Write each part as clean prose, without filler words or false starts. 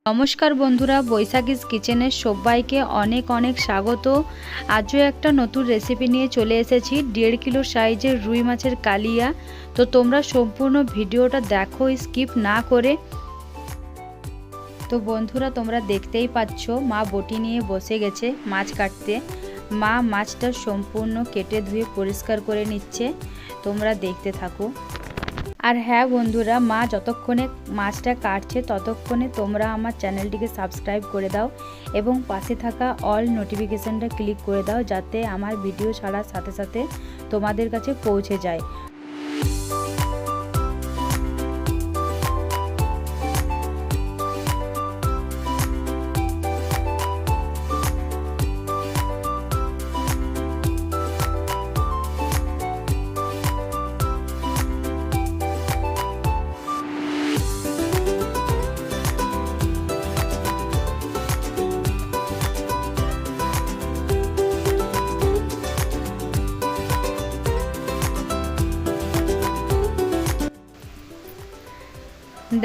নমস্কার বন্ধুরা, বৈশাখীস কিচেনের সবাইকে অনেক অনেক স্বাগত। আজও একটা নতুন রেসিপি নিয়ে চলে এসেছি, 1.5 কিলো সাইজের রুই মাছের কালিয়া। তো তোমরা সম্পূর্ণ ভিডিওটা দেখো স্কিপ না করে। তো বন্ধুরা, তোমরা দেখতেই পাচ্ছ মা বটি নিয়ে বসে গেছে মাছ কাটতে। মা মাছটা সম্পূর্ণ কেটে ধুয়ে পরিষ্কার করে নিচ্ছে, তোমরা দেখতে থাকো। আর হ্যাঁ বন্ধুরা, মা যতক্ষণে মাছটা কাটছে ততক্ষণে তোমরা আমার চ্যানেলটিকে সাবস্ক্রাইব করে দাও এবং পাশে থাকা অল নোটিফিকেশানটা ক্লিক করে দাও, যাতে আমার ভিডিও ছাড়ার সাথে সাথে তোমাদের কাছে পৌঁছে যায়।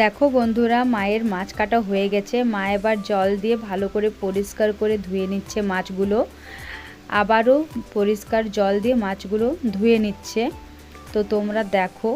দেখো বন্ধুরা, মায়ের মাছ কাটা হয়ে গেছে। মা এবার জল দিয়ে ভালো করে পরিষ্কার করে ধুয়ে নিচ্ছে মাছগুলো, আবারও পরিষ্কার জল দিয়ে মাছগুলো ধুয়ে নিচ্ছে। তো তোমরা দেখো।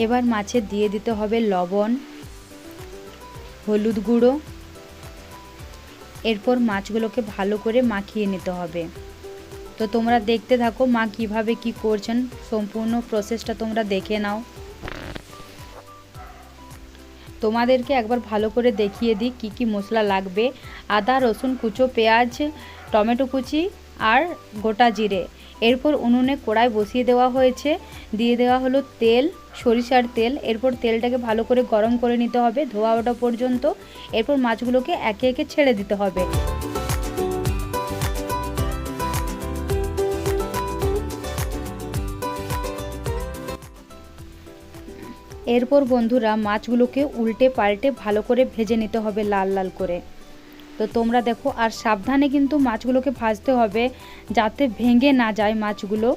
এবার মাছে দিয়ে দিতে হবে লবণ, হলুদ গুঁড়ো। এরপর মাছগুলোকে ভালো করে মাখিয়ে নিতে হবে। তো তোমরা দেখতে থাকো মা কিভাবে কি করছেন, সম্পূর্ণ প্রসেসটা তোমরা দেখে নাও। তোমাদেরকে একবার ভালো করে দেখিয়ে দিই কি কি মশলা লাগবে। আদা, রসুন কুচো, পেঁয়াজ, টমেটো কুচি আর গোটা জিরে। এরপর উনুনে কড়াই বসিয়ে দেওয়া হয়েছে, দিয়ে দেওয়া হলো তেল, সরিষার তেল। এরপর তেলটাকে ভালো করে গরম করে নিতে হবে ধোয়া ওঠা পর্যন্ত। এরপর মাছগুলোকে একে একে ছেড়ে দিতে হবে। এরপর বন্ধুরা, মাছগুলোকে উল্টে পাল্টে ভালো করে ভেজে নিতে হবে লাল লাল করে। তো তোমরা দেখো, আর সাবধানে কিন্তু মাছগুলোকে ভাজতে হবে যাতে ভেঙে না যায় মাছগুলো।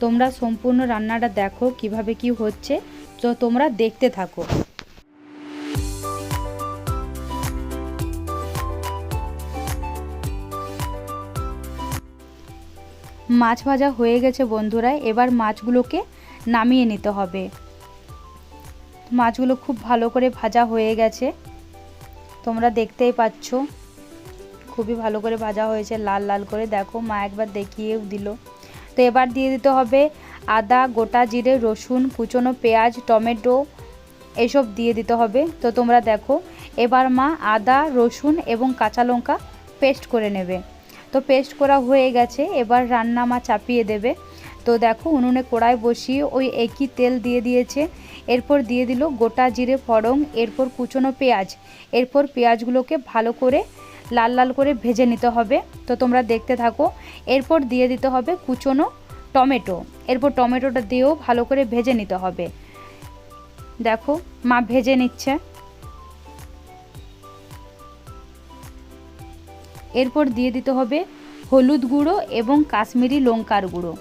তোমরা সম্পূর্ণ রান্নাটা দেখো কিভাবে কি হচ্ছে, তো তোমরা দেখতে থাকো। মাছ ভাজা হয়ে গেছে বন্ধুরা, এবার মাছগুলোকে নামিয়ে নিতে হবে। মাছগুলো খুব ভালো করে ভাজা হয়ে গেছে, তোমরা দেখতেই পাচ্ছ খুবই ভালো করে ভাজা হয়েছে লাল লাল করে। দেখো মা একবার দেখিয়েও দিল। তো এবার দিয়ে দিতে হবে আদা, গোটা জিরে, রসুন, কুচনো পেঁয়াজ, টমেটো, এসব দিয়ে দিতে হবে। তো তোমরা দেখো, এবার মা আদা, রসুন এবং কাঁচা লঙ্কা পেস্ট করে নেবে। তো পেস্ট করা হয়ে গেছে, এবার রান্না মা চাপিয়ে দেবে। তো দেখো উনুনে কড়াই বসিয়ে ওই একই তেল দিয়ে দিয়েছে। এরপর দিয়ে দিল গোটা জিরে ফোড়ন, এরপর কুচনো পেঁয়াজ। এরপর পেঁয়াজগুলোকে ভালো করে লাল লাল করে ভেজে নিতে হবে। তো তোমরা দেখতে থাকো। এরপর দিয়ে দিতে হবে কুচনো টমেটো। এরপর টমেটোটা দিয়েও ভালো করে ভেজে নিতে হবে। দেখো মা ভেজে নিচ্ছে। এরপর দিয়ে দিতে হবে হলুদ গুঁড়ো এবং কাশ্মীরি লঙ্কার গুঁড়ো।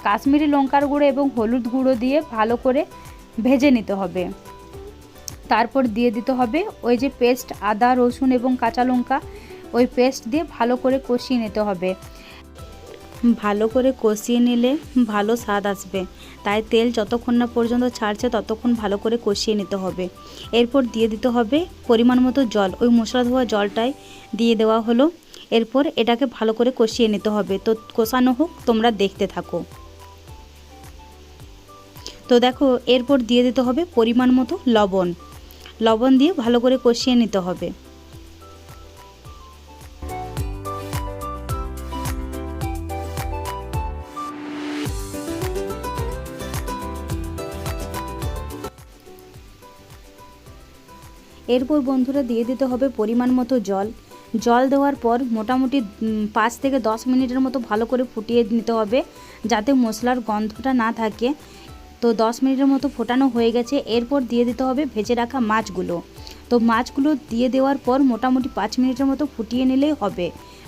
কাশ্মীরি লঙ্কার গুঁড়ো এবং হলুদ গুঁড়ো দিয়ে ভালো করে ভেজে নিতে হবে। তারপর দিয়ে দিতে হবে ওই যে পেস্ট, আদা, রসুন এবং কাঁচা লঙ্কা, ওই পেস্ট দিয়ে ভালো করে কষিয়ে নিতে হবে। ভালো করে কষিয়ে নিলে ভালো স্বাদ আসবে, তাই তেল যতক্ষণ না পর্যন্ত ছাড়ছে ততক্ষণ ভালো করে কষিয়ে নিতে হবে। এরপর দিয়ে দিতে হবে পরিমাণ মতো জল, ওই মশলা ধোয়া জলটাই দিয়ে দেওয়া হলো। এরপর এটাকে ভালো করে কষিয়ে নিতে হবে। তো কষানো হোক, তোমরা দেখতে থাকো। তো দেখো, এরপর দিয়ে দিতে হবে পরিমাণ মতো লবণ। লবণ দিয়ে ভালো করে কষিয়ে নিতে হবে। এরপর বন্ধুরা দিয়ে দিতে হবে পরিমাণ মতো জল। জল দেওয়ার পর মোটামুটি 5 থেকে 10 মিনিটের মতো ভালো করে ফুটিয়ে নিতে হবে, যাতে মশলার গন্ধটা না থাকে। তো 10 মিনিটের মতো ফোটানো হয়ে গেছে। এরপর দিয়ে দিতে হবে ভেজে রাখা মাছগুলো। তো মাছগুলো দিয়ে দেওয়ার পর মোটামুটি 5 মিনিটের মতো ফুটিয়ে নিলেই হবে,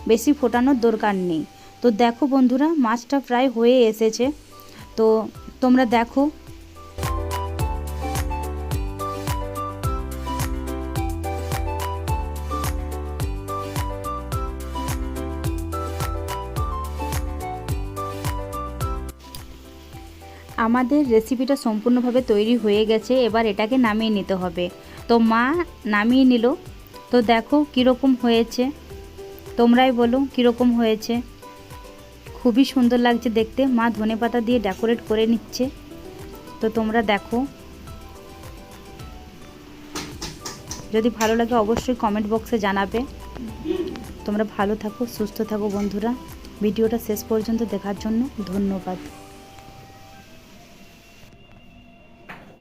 বেশি ফোটানোর দরকার নেই। তো দেখো বন্ধুরা, মাছটা প্রায় হয়ে এসেছে। তো তোমরা দেখো। আমাদের রেসিপিটা সম্পূর্ণভাবে তৈরি হয়ে গেছে। এবার এটাকে নামিয়ে নিতে হবে। তো মা নামিয়ে নিল। তো দেখো কীরকম হয়েছে, তোমরাই বলো কীরকম হয়েছে। খুবই সুন্দর লাগছে দেখতে। মা ধনেপাতা দিয়ে ডেকোরেট করে নিচ্ছে। তো তোমরা দেখো। যদি ভালো লাগে অবশ্যই কমেন্ট বক্সে জানাবে। তোমরা ভালো থাকো, সুস্থ থাকো বন্ধুরা। ভিডিওটা শেষ পর্যন্ত দেখার জন্য ধন্যবাদ।